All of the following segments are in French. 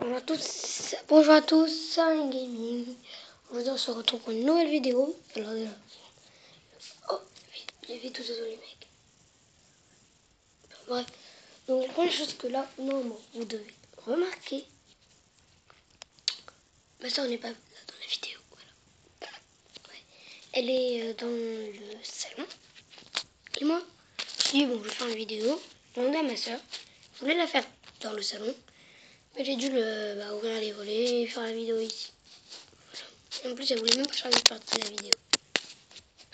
Bonjour à tous, c'est un gaming. Aujourd'hui on se retrouve pour une nouvelle vidéo. Alors déjà, oh, j'ai vite tout désolé mec. Bref, donc la première chose que là, normalement, vous devez remarquer, ma soeur n'est pas là dans la vidéo. Voilà. Ouais. Elle est dans le salon. Et moi, je dis bon, je vais faire une vidéo. J'ai demandé à ma soeur, je voulais la faire dans le salon. Mais j'ai dû ouvrir les volets et faire la vidéo ici. Et en plus, elle voulait même pas changer de partie de la vidéo.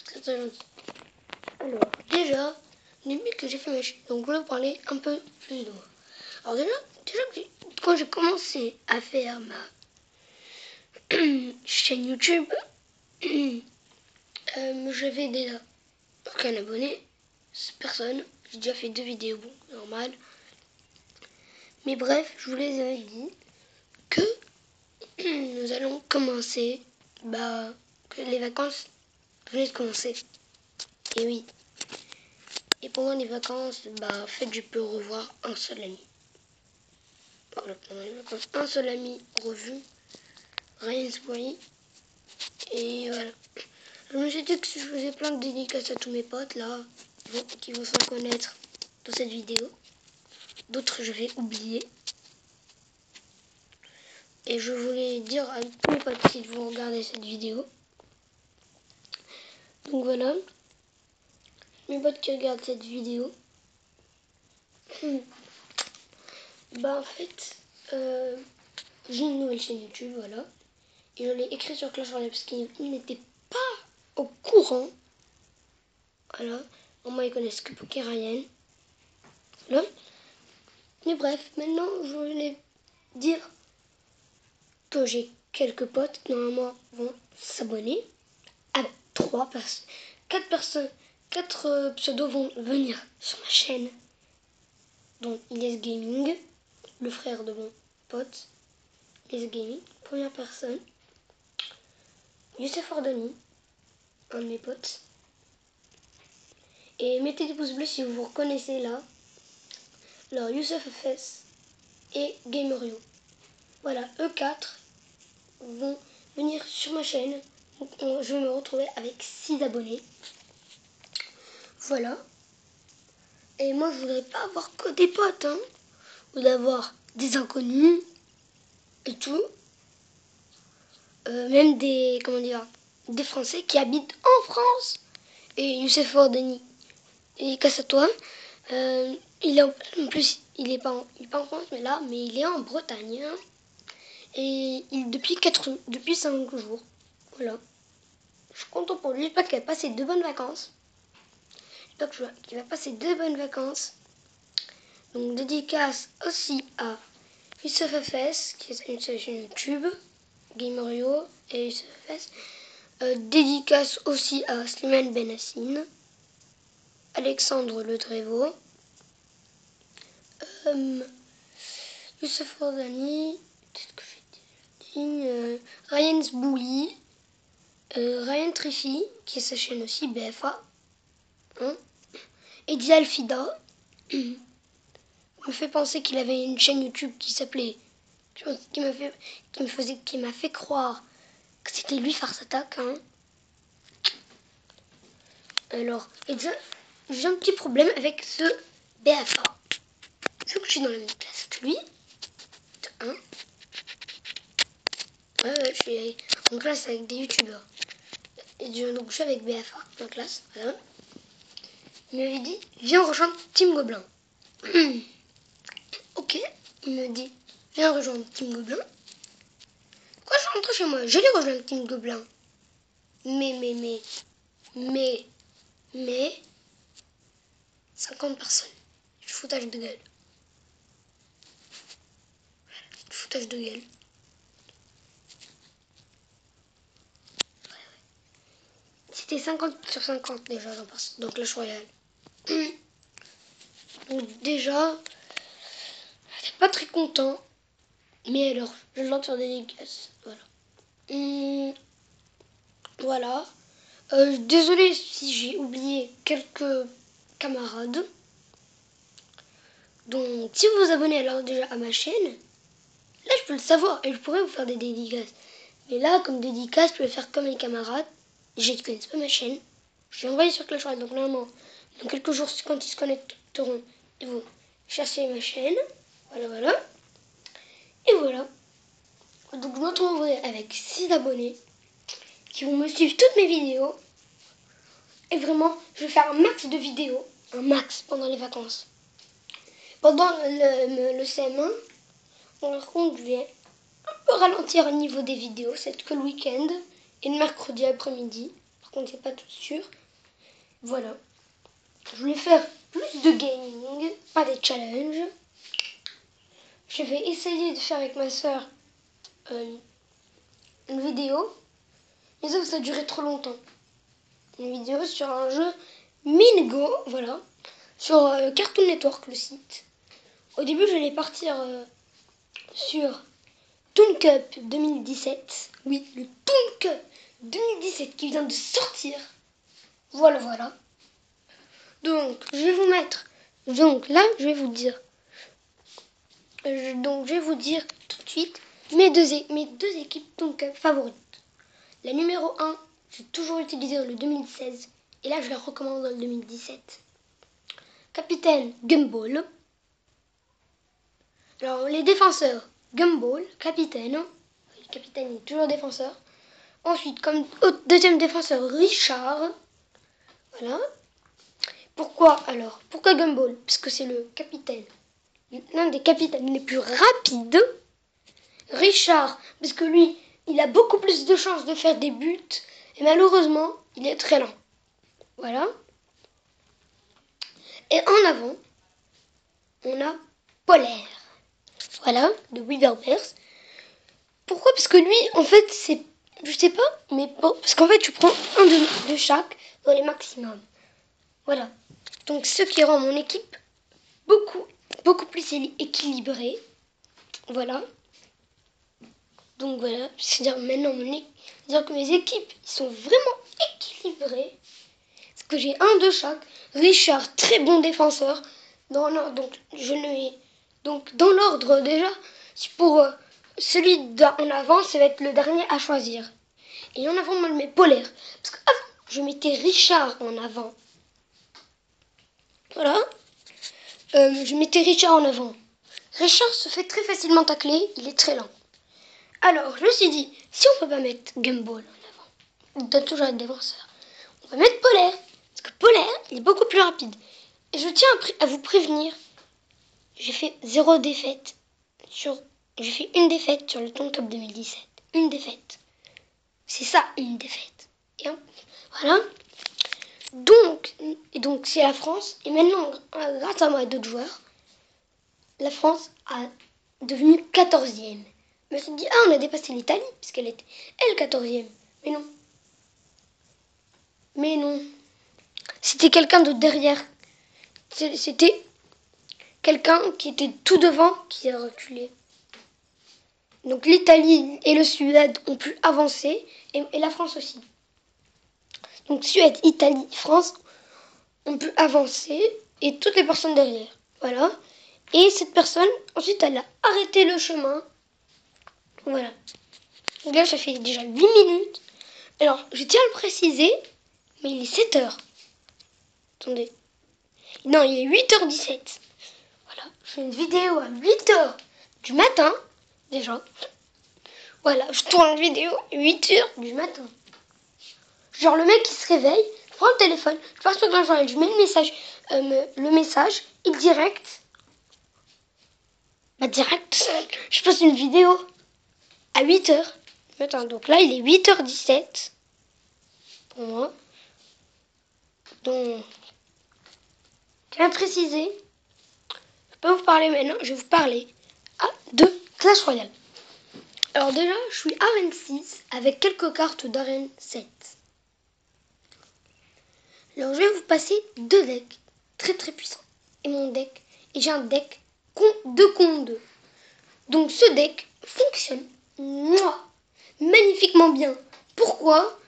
C'est très gentil. Alors, déjà, depuis que j'ai fait ma chaîne, donc je vais vous parler un peu plus de moi. Alors déjà quand j'ai commencé à faire ma chaîne YouTube, j'avais déjà aucun abonné, personne. J'ai déjà fait 2 vidéos, bon, normal. Mais bref, je vous les avais dit que nous allons commencer, que les vacances venaient de commencer. Et oui. Et pendant les vacances, en fait, je peux revoir un seul ami. Voilà, pendant les vacances, un seul ami revu, Ryan Spory. Et voilà. Je me suis dit que si je faisais plein de dédicaces à tous mes potes, là, qui vont s'en connaître dans cette vidéo. D'autres, je vais oublier. Et je voulais dire à tous mes potes s'ils vont regarder cette vidéo. Donc voilà. Mes potes qui regardent cette vidéo. En fait, j'ai une nouvelle chaîne YouTube, voilà. Et je l'ai écrit sur Clash Royale parce qu'il n'était pas au courant. Voilà. Moi, ils connaissent que Poké Ryan. Voilà. Mais bref, maintenant, je voulais dire que j'ai quelques potes qui, normalement, vont s'abonner. À 3 personnes. 4 personnes. 4 pseudos vont venir sur ma chaîne. Donc, Iles Gaming, le frère de mon pote. Iles Gaming, première personne. Youssef Ordani, un de mes potes. Et mettez des pouces bleus si vous vous reconnaissez là. Alors, Youssef FS et Gamerio. Voilà, eux 4 vont venir sur ma chaîne. Donc, je vais me retrouver avec 6 abonnés. Voilà. Et moi, je voudrais pas avoir que des potes, hein. Ou d'avoir des inconnus et tout. Même des, des Français qui habitent en France. Et Youssef Ordani, et casse à toi. Il est en plus, il est pas en France, mais il est en Bretagne. Hein. Et depuis 5 jours. Voilà. Je suis content pour lui. J'espère qu'il va passer 2 bonnes vacances. J'espère qu'il va passer 2 bonnes vacances. Donc, dédicace aussi à Youssef FS, qui est une chaîne YouTube. Gamerio et Youssef FS. Dédicace aussi à Slimane Benassine. Alexandre Le Trévaux. Youssef Ordani. Qu'est-ce que j'ai dit Ryan Sbouli. Ryan Triffi, qui est sa chaîne aussi, BFA. Hein. Eddie Alfida. Me fait penser qu'il avait une chaîne YouTube qui s'appelait. Qui m'a fait croire que c'était lui Farce Attack. Hein. Alors, j'ai un petit problème avec ce BFA. Vu que je suis dans la même classe que lui, de 1. Ouais, je suis en classe avec des youtubeurs. Et donc je suis avec BFA en classe, voilà. Il m'avait dit, viens rejoindre Team Gobelin. Ok, il me dit, viens rejoindre Team Gobelin. Quand je rentre chez moi, je l'ai rejoindre Team Gobelin. Mais, 50 personnes. Du foutage de gueule. Du foutage de gueule. C'était 50 sur 50 déjà dans Clash Royale. Donc déjà, j'étais pas très content. Mais alors, je lance sur des dédicaces. Voilà. Voilà. Désolée si j'ai oublié quelques camarades. Donc, si vous vous abonnez alors déjà à ma chaîne, là, je peux le savoir et je pourrais vous faire des dédicaces. Mais là, comme dédicace, je vais faire comme les camarades. Déjà, ils ne connaissent pas ma chaîne. Je vais envoyer sur Clash Royale. Donc, normalement, dans quelques jours, quand ils se connecteront, ils vont chercher ma chaîne. Voilà, voilà. Et voilà. Donc, je me retrouverai avec 6 abonnés qui vont me suivre toutes mes vidéos. Et vraiment, je vais faire un max de vidéos. Un max pendant les vacances. Pendant le CM1, par contre, je vais un peu ralentir au niveau des vidéos. C'est que le week-end et le mercredi après-midi. Par contre, c'est pas tout sûr. Voilà. Je voulais faire plus de gaming, pas des challenges. Je vais essayer de faire avec ma soeur une vidéo. Mais ça a duré trop longtemps. Une vidéo sur un jeu Mingo, voilà. Sur Cartoon Network, le site. Au début, j'allais partir sur Toon Cup 2017. Oui, le Toon Cup 2017 qui vient de sortir. Voilà, voilà. Donc, je vais vous mettre... Donc là, je vais vous dire... Donc, je vais vous dire tout de suite mes deux équipes Toon Cup favorites. La numéro 1, j'ai toujours utilisé dans le 2016. Et là, je la recommande dans le 2017. Capitaine Gumball. Alors, les défenseurs, Gumball, capitaine. Le capitaine est toujours défenseur. Ensuite, comme deuxième défenseur, Richard. Voilà. Pourquoi alors? Pourquoi Gumball? Parce que c'est le capitaine. L'un des capitaines les plus rapides. Richard, parce que lui, il a beaucoup plus de chances de faire des buts. Et malheureusement, il est très lent. Voilà. Et en avant, on a Polaire. Voilà, de Weaververse. Pourquoi? Parce que lui, en fait, c'est... Je sais pas, mais bon, parce qu'en fait, tu prends un de chaque dans les maximums. Voilà. Donc, ce qui rend mon équipe beaucoup plus équilibrée. Voilà. Donc, voilà. C'est-à-dire, maintenant, c'est-à-dire que mes équipes, ils sont vraiment équilibrées. Parce que j'ai un de chaque. Richard, très bon défenseur. Donc, dans l'ordre, déjà, pour celui en avant, ça va être le dernier à choisir. Et en avant, moi, je mets Polaire. Parce qu'avant, je mettais Richard en avant. Voilà. Je mettais Richard en avant. Richard se fait très facilement tacler. Il est très lent. Alors, je me suis dit, si on peut pas mettre Gumball en avant, il doit toujours être défenseur, on va mettre Polaire. Parce que Polaire, il est beaucoup plus rapide. Et je tiens à vous prévenir, j'ai fait 0 défaite j'ai fait une défaite sur le Toon Cup 2017. Une défaite. C'est ça, une défaite. Et voilà. Donc c'est la France. Et maintenant, grâce à moi et d'autres joueurs, la France a devenu 14e. Je me suis dit, on a dépassé l'Italie, puisqu'elle était, elle, 14e. Mais non. Mais non. C'était quelqu'un de derrière. C'était quelqu'un qui était tout devant qui a reculé. Donc l'Italie et le Suède ont pu avancer, et la France aussi. Donc Suède, Italie, France ont pu avancer, et toutes les personnes derrière. Voilà. Et cette personne, ensuite, elle a arrêté le chemin. Voilà. Donc là, ça fait déjà 8 minutes. Alors, je tiens à le préciser, mais il est 7 heures. Attendez. Non, il est 8h17. Voilà. Je fais une vidéo à 8h du matin, déjà. Voilà, je tourne une vidéo à 8h du matin. Genre, le mec, il se réveille, je prends le téléphone, je pars sur Clash Royale, je mets le message, et direct, je poste une vidéo à 8h. Attends, donc là, il est 8h17 pour moi. Donc, je viens de préciser, je peux vous parler maintenant, je vais vous parler de Clash Royale. Alors déjà, je suis arène 6 avec quelques cartes d'arène 7. Alors je vais vous passer 2 decks très très puissants. Et j'ai un deck 2 contre 2. Donc ce deck fonctionne magnifiquement bien. Pourquoi?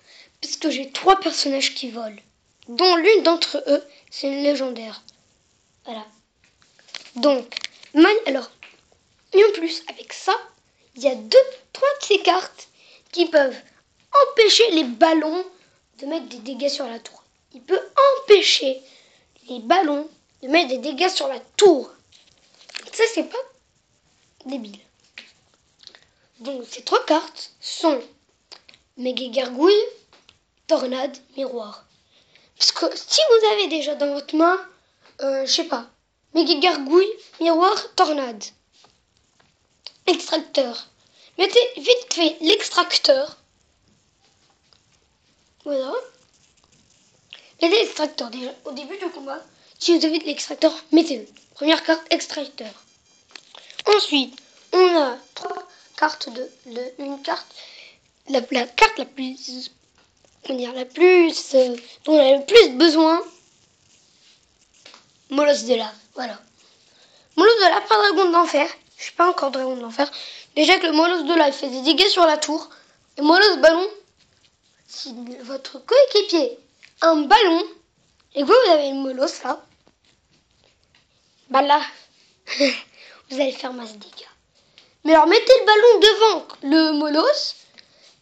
Parce que j'ai 3 personnages qui volent. Dont l'une d'entre eux, c'est une légendaire. Voilà. Donc, et en plus, avec ça, il y a trois de ces cartes qui peuvent empêcher les ballons de mettre des dégâts sur la tour. Il peut empêcher les ballons de mettre des dégâts sur la tour. Ça, c'est pas débile. Donc, ces trois cartes sont Méga Gargouille, Tornade, Miroir. Parce que si vous avez déjà dans votre main, je sais pas, Méga Gargouille, Miroir, Tornade, Extracteur. Mettez vite fait l'extracteur. Voilà. Mettez l'extracteur déjà au début du combat. Si vous avez de l'extracteur, mettez-le. Première carte, extracteur. Ensuite, on a trois cartes une carte. La carte la plus, dont on a le plus besoin. Molosse de lave. Voilà. Molosse de lave, pas dragon de l'enfer. Je suis pas encore dragon de l'enfer. Déjà que le molosse de lave fait des dégâts sur la tour. Et molosse ballon, si votre coéquipier a un ballon et que vous avez une molosse là, bah là, vous allez faire masse dégâts. Mais alors mettez le ballon devant le molosse,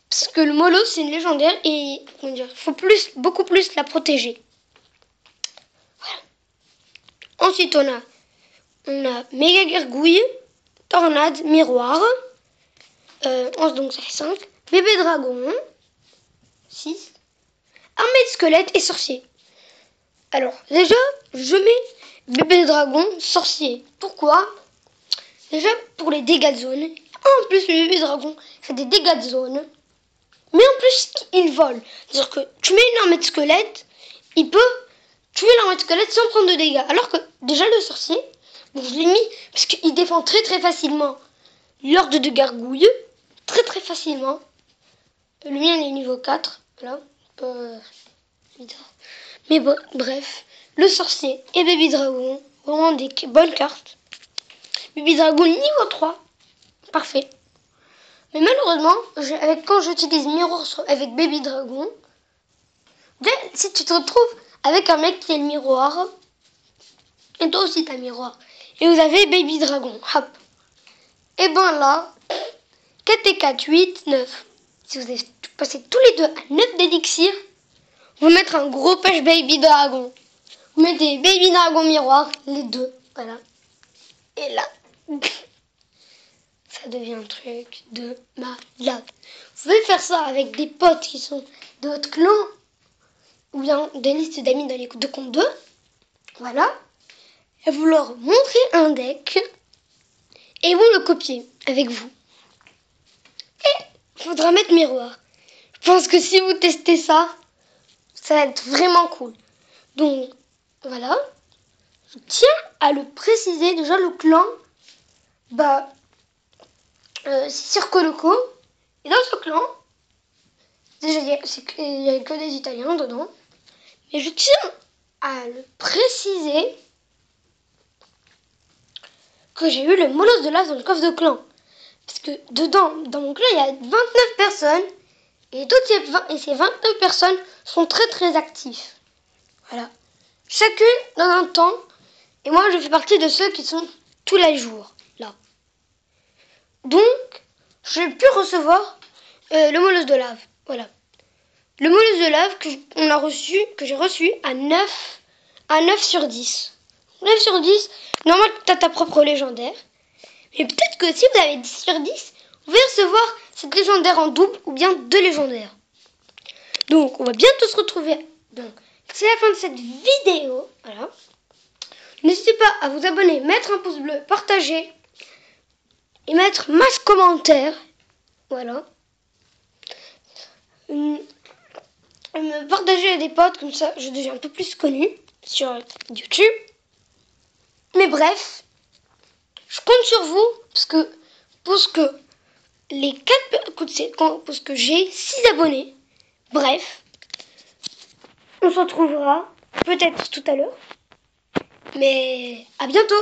parce que le molosse c'est une légendaire et il faut beaucoup plus la protéger. Voilà. Ensuite on a Méga Gargouille, Tornade, Miroir. Donc ça fait 5. Bébé Dragon, 6. Armée de squelettes et sorcier. Alors déjà, je mets Bébé Dragon, sorcier. Pourquoi? Déjà pour les dégâts de zone. En plus, le Bébé Dragon fait des dégâts de zone. Mais en plus, il vole. C'est-à-dire que tu mets une armée de squelettes, il peut tuer l'armée de squelettes sans prendre de dégâts. Alors que déjà le sorcier, bon, je l'ai mis parce qu'il défend très très facilement l'ordre de gargouille. Très très facilement. Le mien il est niveau 4. Voilà. Mais bon, bref. Le sorcier et Baby Dragon, vraiment des bonnes cartes. Baby Dragon niveau 3. Parfait. Mais malheureusement, quand j'utilise Miroir avec Baby Dragon, si tu te retrouves avec un mec qui a le miroir, et toi aussi t'as le miroir, et vous avez Baby Dragon, hop. Et ben là, 4 et 4, 8, 9. Si vous avez passé tous les deux à 9 d'élixir, vous mettre un gros pêche Baby Dragon. Vous mettez Baby Dragon miroir, les deux, voilà. Et là, ça devient un truc de malade. Vous pouvez faire ça avec des potes qui sont de votre clan, ou bien des listes d'amis dans les de compte 2. Voilà. Et vous leur montrez un deck, et ils vont le copier avec vous. Et il faudra mettre miroir. Je pense que si vous testez ça, ça va être vraiment cool. Donc, voilà. Je tiens à le préciser, déjà le clan, c'est Circo Loco. Et dans ce clan, déjà il n'y a que des Italiens dedans. Mais je tiens à le préciser que j'ai eu le molosse de lave dans le coffre de clan. Parce que dedans, dans mon clan, il y a 29 personnes. Et ces 29 personnes sont très très actifs. Voilà. Chacune dans un temps. Et moi, je fais partie de ceux qui sont tous les jours là. Donc, j'ai pu recevoir le molosse de lave. Voilà. Le molosse de lave que j'ai reçu à 9 sur 10. 9 sur 10, normalement, tu as ta propre légendaire. Mais peut-être que si vous avez 10 sur 10, vous pouvez recevoir cette légendaire en double ou bien 2 légendaires. Donc, on va bientôt se retrouver. Donc, c'est la fin de cette vidéo. Voilà. N'hésitez pas à vous abonner, mettre un pouce bleu, partager et mettre masse commentaire. Voilà. Me partager à des potes, comme ça je deviens un peu plus connu sur YouTube. Mais bref, je compte sur vous parce que j'ai 6 abonnés. Bref, on se retrouvera peut-être tout à l'heure. Mais à bientôt!